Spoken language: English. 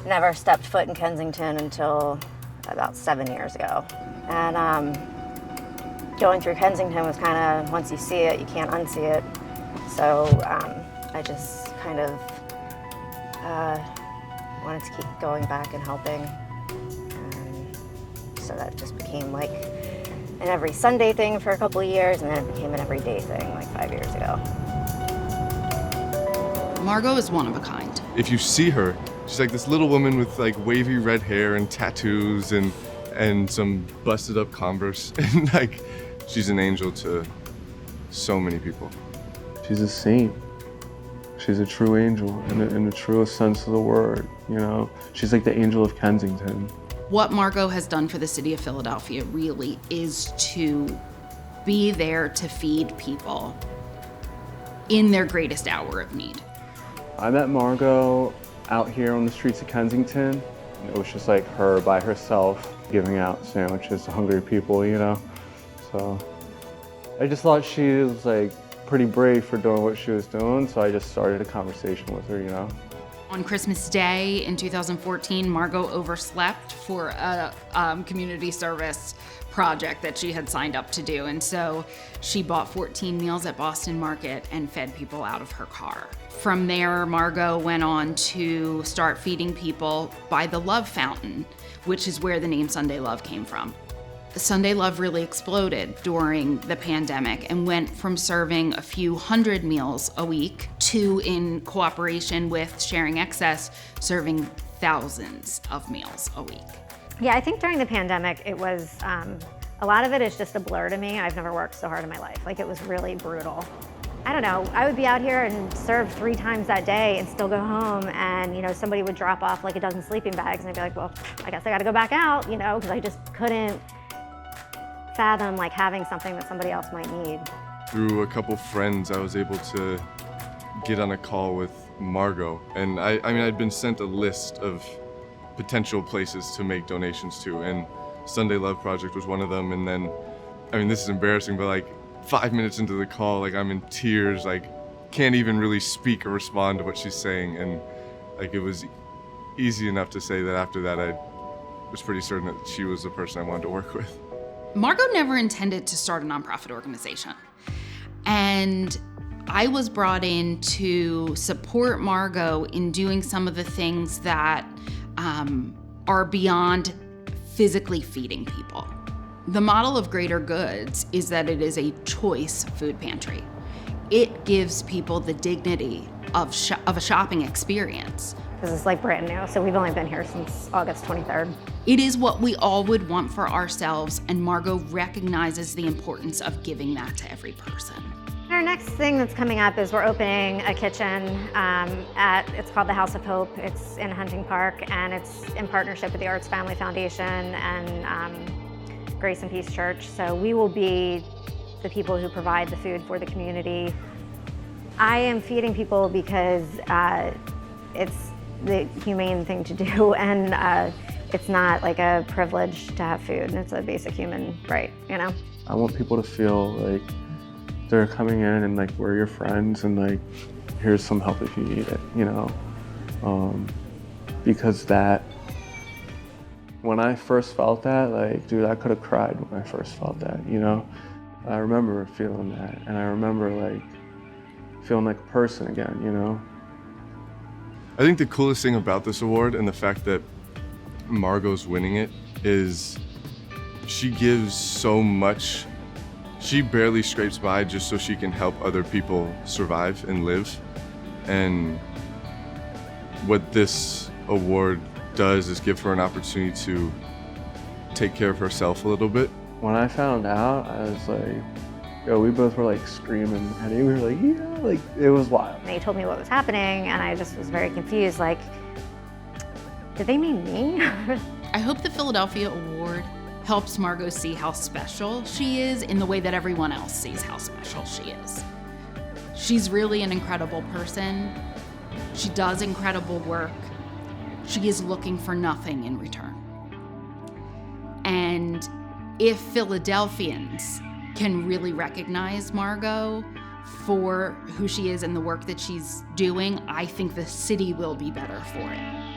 never stepped foot in Kensington until about 7 years ago. And going through Kensington was kind of, once you see it, you can't unsee it. So I just kind of wanted to keep going back and helping. And so that just became like an every Sunday thing for a couple of years, and then it became an everyday thing like 5 years ago. Margaux is one of a kind. If you see her, she's like this little woman with like wavy red hair and tattoos and some busted up Converse. And like, she's an angel to so many people. She's a saint. She's a true angel in the truest sense of the word, you know? She's like the angel of Kensington. What Margaux has done for the city of Philadelphia really is to be there to feed people in their greatest hour of need. I met Margaux out here on the streets of Kensington. It was just like her by herself giving out sandwiches to hungry people, you know? So I just thought she was like pretty brave for doing what she was doing, so I just started a conversation with her, you know? On Christmas Day in 2014, Margaux overslept for a community service project that she had signed up to do. And so she bought 14 meals at Boston Market and fed people out of her car. From there, Margaux went on to start feeding people by the Love Fountain, which is where the name Sunday Love came from. Sunday Love really exploded during the pandemic and went from serving a few hundred meals a week to, in cooperation with Sharing Excess, serving thousands of meals a week. Yeah, I think during the pandemic, it was, a lot of it is just a blur to me. I've never worked so hard in my life. Like, it was really brutal. I don't know, I would be out here and serve 3 times that day and still go home, and, you know, somebody would drop off like a dozen sleeping bags, and I'd be like, well, I guess I gotta go back out, you know, because I just couldn't fathom like having something that somebody else might need. Through a couple friends, I was able to get on a call with Margaux, and I mean, I'd been sent a list of potential places to make donations to, and Sunday Love Project was one of them. And then, I mean, this is embarrassing, but like 5 minutes into the call, like I'm in tears, like can't even really speak or respond to what she's saying. And like, it was easy enough to say that after that, I was pretty certain that she was the person I wanted to work with. Margaux never intended to start a nonprofit organization. And I was brought in to support Margaux in doing some of the things that are beyond physically feeding people. The model of Greater Goods is that it is a choice food pantry. It gives people the dignity of a shopping experience. This is like brand new, so we've only been here since August 23rd. It is what we all would want for ourselves, and Margaux recognizes the importance of giving that to every person. Our next thing that's coming up is we're opening a kitchen it's called the House of Hope. It's in Hunting Park, and it's in partnership with the Arts Family Foundation and Grace and Peace Church. So we will be the people who provide the food for the community. I am feeding people because it's the humane thing to do, and it's not like a privilege to have food. It's a basic human right, you know? I want people to feel like they're coming in and like we're your friends, and like here's some help if you need it, you know? Because that, when I first felt that, like, dude, I could have cried when I first felt that, you know? I remember feeling that, and I remember like feeling like a person again, you know? I think the coolest thing about this award, and the fact that Margaux's winning it, is she gives so much. She barely scrapes by just so she can help other people survive and live. And what this award does is give her an opportunity to take care of herself a little bit. When I found out, I was like, yo, we both were like screaming, and we were like, yeah, like it was wild. They told me what was happening, and I just was very confused, like, did they mean me? I hope the Philadelphia Award helps Margaux see how special she is in the way that everyone else sees how special she is. She's really an incredible person. She does incredible work. She is looking for nothing in return. And if Philadelphians can really recognize Margaux for who she is and the work that she's doing, I think the city will be better for it.